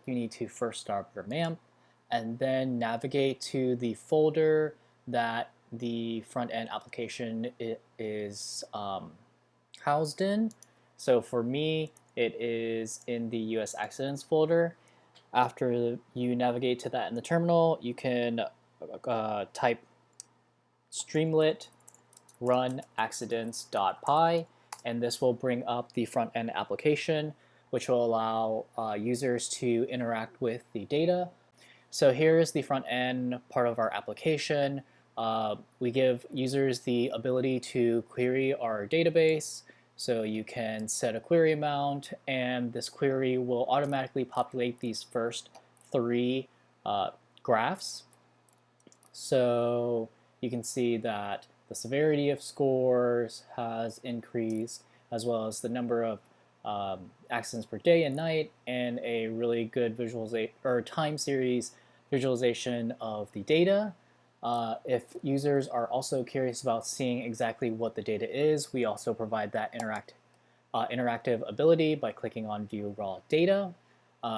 you need to first start your MAMP and then navigate to the folder that the front-end application is housed in. So for me, it is in the US accidents folder. After you navigate to that in the terminal, you can type streamlit run accidents.py, and this will bring up the front-end application, which will allow users to interact with the data. So here is the front-end part of our application. We give users the ability to query our database. So you can set a query amount, and this query will automatically populate these first three graphs. So you can see that the severity of scores has increased, as well as the number of accidents per day and night, and a really good visualization or time series visualization of the data. If users are also curious about seeing exactly what the data is, we also provide that interactive ability by clicking on View Raw Data.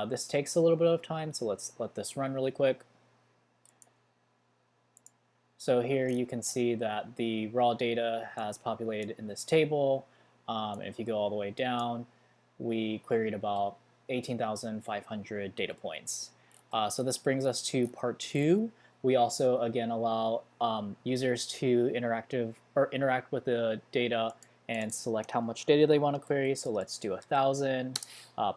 This takes a little bit of time, so let's let this run really quick. So here you can see that the raw data has populated in this table. If you go all the way down, we queried about 18,500 data points. So this brings us to part 2. We also, again, allow users to interact with the data and select how much data they want to query. So let's do 1,000,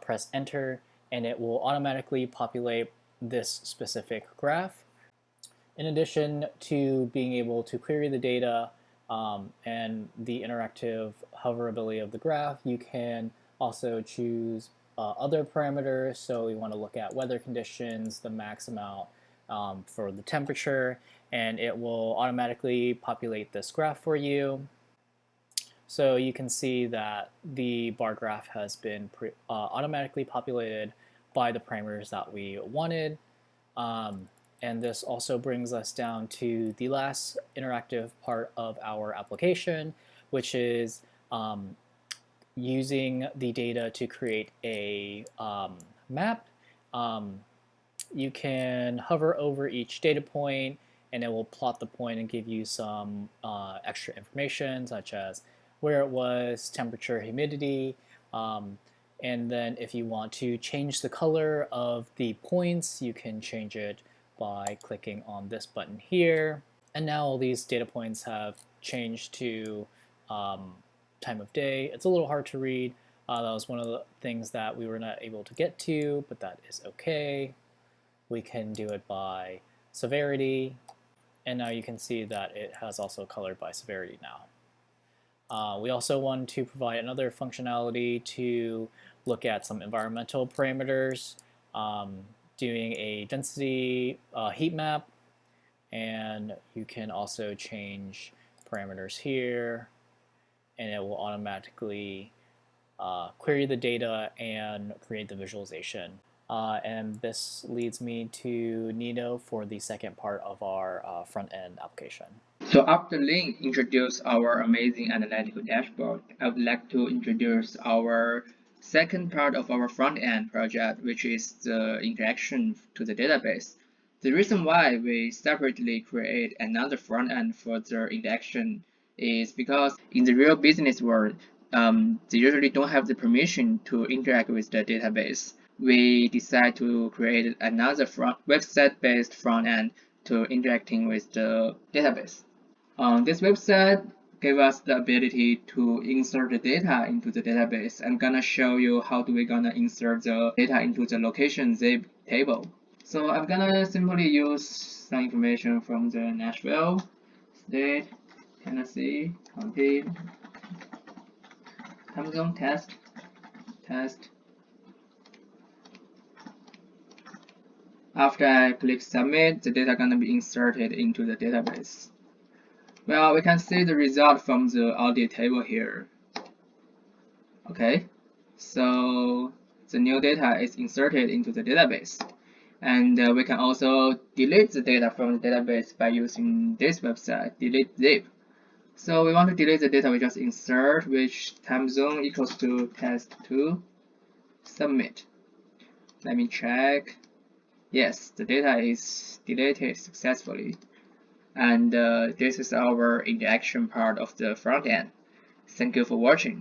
press enter, and it will automatically populate this specific graph. In addition to being able to query the data and the interactive hoverability of the graph, you can also choose other parameters. So we want to look at weather conditions, the max amount for the temperature, and it will automatically populate this graph for you. So you can see that the bar graph has been automatically populated by the parameters that we wanted. And this also brings us down to the last interactive part of our application, which is using the data to create a map. You can hover over each data point, and it will plot the point and give you some extra information, such as where it was, temperature, humidity. And then if you want to change the color of the points, you can change it by clicking on this button here. And now all these data points have changed to time of day. It's a little hard to read. That was one of the things that we were not able to get to, but that is okay. We can do it by severity, and now you can see that it has also colored by severity now. We also want to provide another functionality to look at some environmental parameters, doing a density heat map, and you can also change parameters here, and it will automatically query the data and create the visualization. And this leads me to Nino for the second part of our front-end application. So after Link introduced our amazing analytical dashboard, I would like to introduce our second part of our front-end project, which is the interaction to the database. The reason why we separately create another front-end for the interaction is because in the real business world, they usually don't have the permission to interact with the database. We decide to create another website-based front-end to interacting with the database. This website gave us the ability to insert the data into the database. I'm gonna show you how do we gonna insert the data into the location zip table. So I'm gonna simply use some information from the Nashville, state, Tennessee, county, time zone test. After I click submit, the data gonna be inserted into the database. Well, we can see the result from the audit table here. Okay, so the new data is inserted into the database. And we can also delete the data from the database by using this website, delete zip. So we want to delete the data, we just insert which time zone equals to test2, submit. Let me check. Yes, the data is deleted successfully. And this is our interaction part of the front end. Thank you for watching.